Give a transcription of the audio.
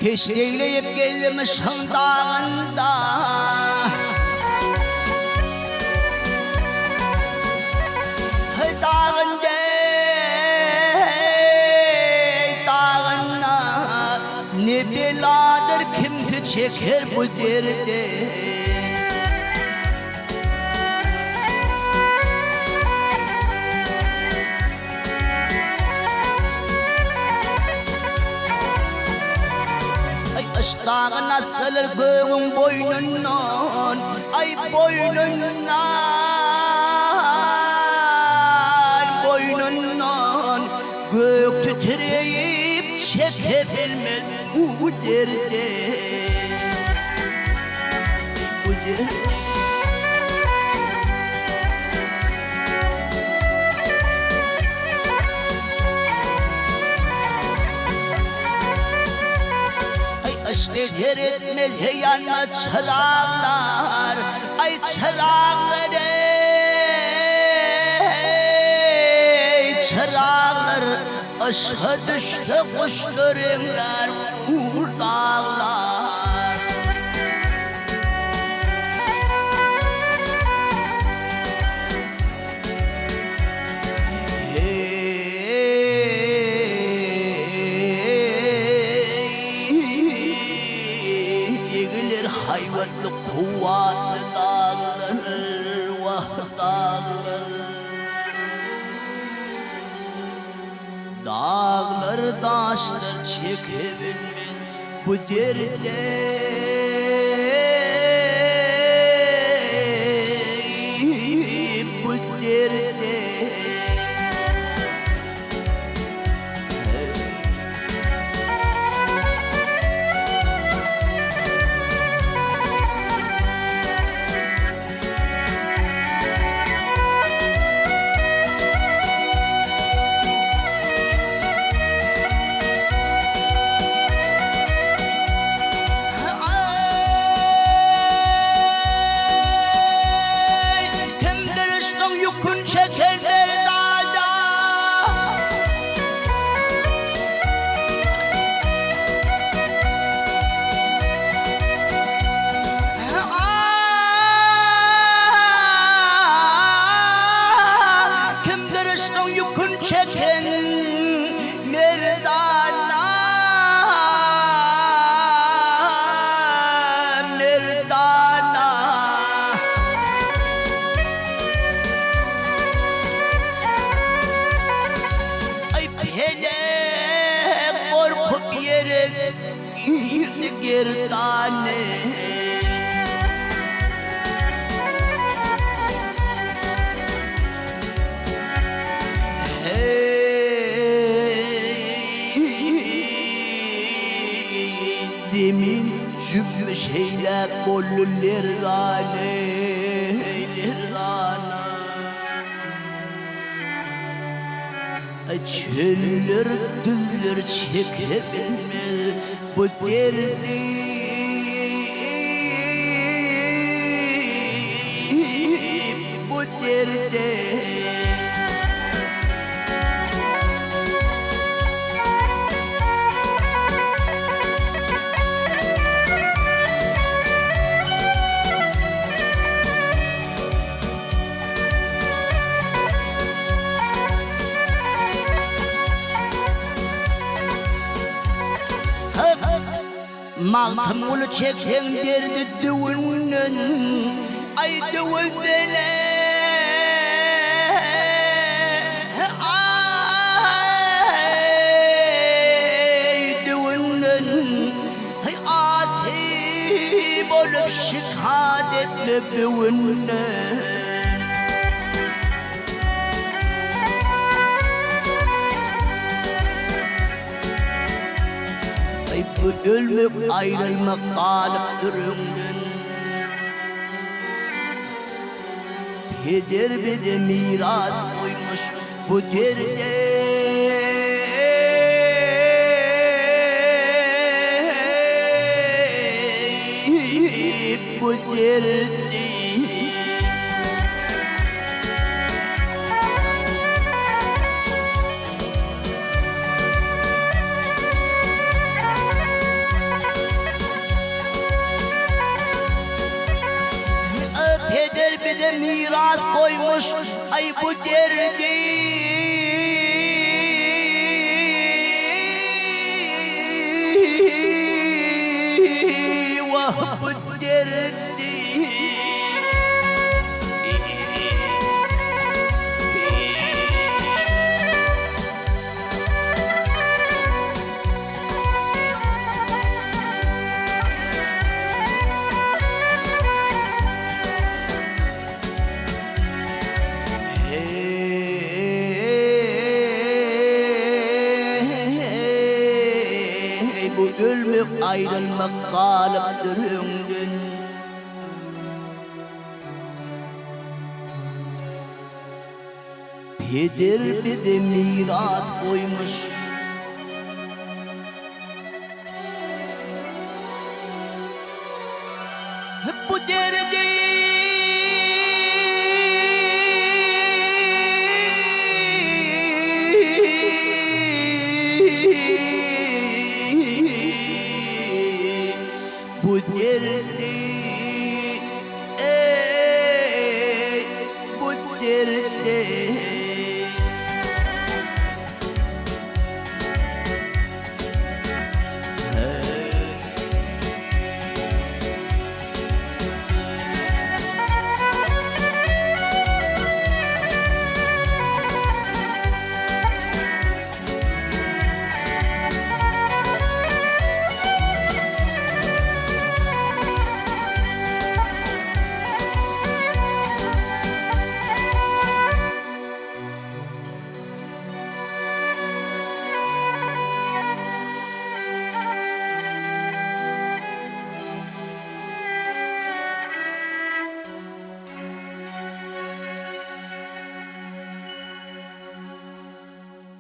Keşkeyleyip gelmişim dağında, dağında, dağına ne beladır kimse çeker bu derdi. Dağın atılır göğün boynundan, ay boynundan gök titreyip çekebilmez bu derdi, bu derdi. Eder etmez yanma çırağlar, ay çırağlar, ey çırağlar. Aşağı düştü kuşlarımlar, dağlar. Hayvanlı kuvvetli dağlar, vah dağlar. Dağlar taşlar çekebilmez bu derde, bu derde. Çeken merdana, merdana. Ay hele korkup yere girdi gerdane. Demin cübbü şeyler bolluler gane, çöller düller çekebilmez bu derdi, bu derdi. Maltım ulu çeken derdi düğünün, ay düğündene, ay düğünün, ay atip olup şehadetle düğünün. Bu ölmek ayrılmak kalıp durumdun. Peder bize miras koymuş bu derde, bu derdi. peder bize miras koymuş. Ay bu derdi. Vah bu derdi. Bu ölmek ayrılmak kalıptır öngün. Peder bize miras koymuş.